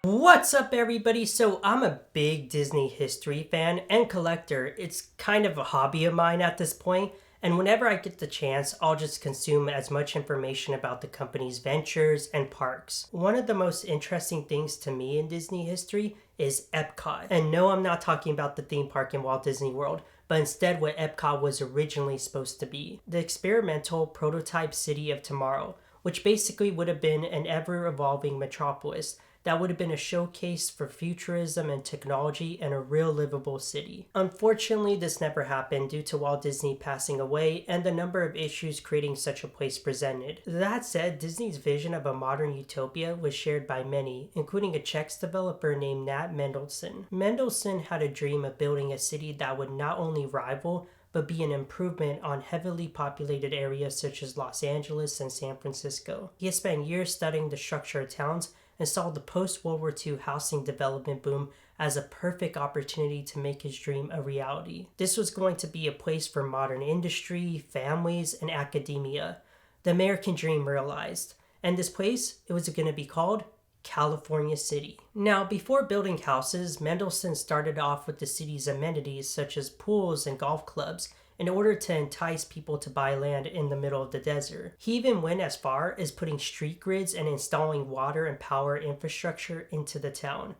What's up, everybody? So I'm a big Disney history fan and collector. It's kind of a hobby of mine at this point, and whenever I get the chance, I'll just consume as much information about the company's ventures and parks. One of the most interesting things to me in Disney history is Epcot. And no, I'm not talking about the theme park in Walt Disney World, but instead what Epcot was originally supposed to be. The experimental prototype city of tomorrow, which basically would have been an ever-evolving metropolis that would have been a showcase for futurism and technology and a real livable city. Unfortunately, this never happened due to Walt Disney passing away and the number of issues creating such a place presented. That said, Disney's vision of a modern utopia was shared by many, including a Czech developer named Nat Mendelsohn. Mendelsohn had a dream of building a city that would not only rival, but be an improvement on heavily populated areas such as Los Angeles and San Francisco. He has spent years studying the structure of towns and saw the post-World War II housing development boom as a perfect opportunity to make his dream a reality. This was going to be a place for modern industry, families, and academia. The American dream realized. And this place, it was going to be called California City. Now, before building houses, Mendelsohn started off with the city's amenities such as pools and golf clubs in order to entice people to buy land in the middle of the desert. He even went as far as putting street grids and installing water and power infrastructure into the town.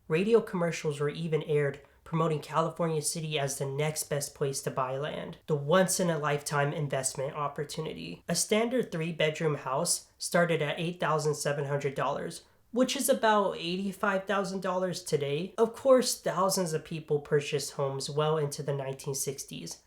Radio commercials were even aired promoting California City as the next best place to buy land, the once-in-a-lifetime investment opportunity. A standard 3-bedroom house started at $8,700, which is about $85,000 today. Of course, thousands of people purchased homes well into the 1960s.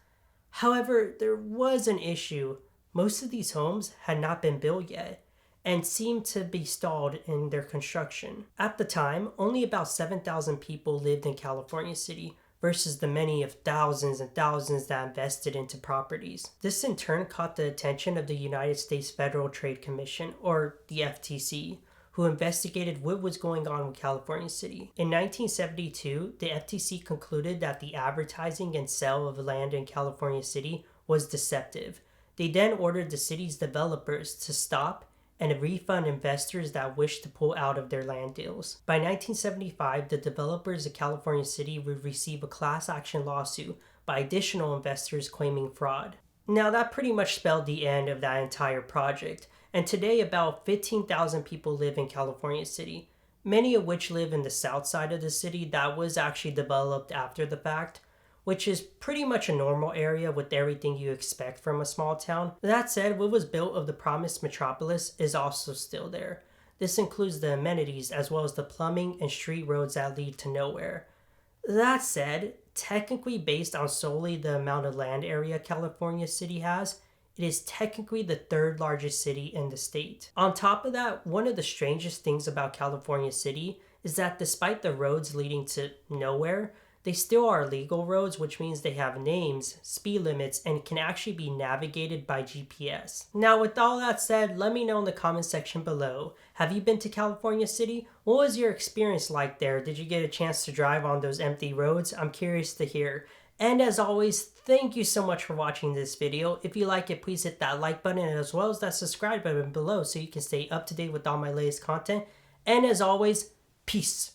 However, there was an issue. Most of these homes had not been built yet and seemed to be stalled in their construction. At the time, only about 7,000 people lived in California City versus the many of thousands and thousands that invested into properties. This in turn caught the attention of the United States Federal Trade Commission, or the FTC, who investigated what was going on with California City. In 1972, the FTC concluded that the advertising and sale of land in California City was deceptive. They then ordered the city's developers to stop and refund investors that wished to pull out of their land deals. By 1975, the developers of California City would receive a class action lawsuit by additional investors claiming fraud. Now, that pretty much spelled the end of that entire project. And today about 15,000 people live in California City, many of which live in the south side of the city that was actually developed after the fact, which is pretty much a normal area with everything you expect from a small town. That said, what was built of the promised metropolis is also still there. This includes the amenities as well as the plumbing and street roads that lead to nowhere. That said, technically based on solely the amount of land area California City has, it is technically the 3rd largest city in the state. On top of that, one of the strangest things about California City is that despite the roads leading to nowhere, they still are legal roads, which means they have names, speed limits, and can actually be navigated by GPS. Now, with all that said, let me know in the comment section below. Have you been to California City? What was your experience like there? Did you get a chance to drive on those empty roads? I'm curious to hear. And as always, thank you so much for watching this video. If you like it, please hit that like button as well as that subscribe button below so you can stay up to date with all my latest content. And as always, peace.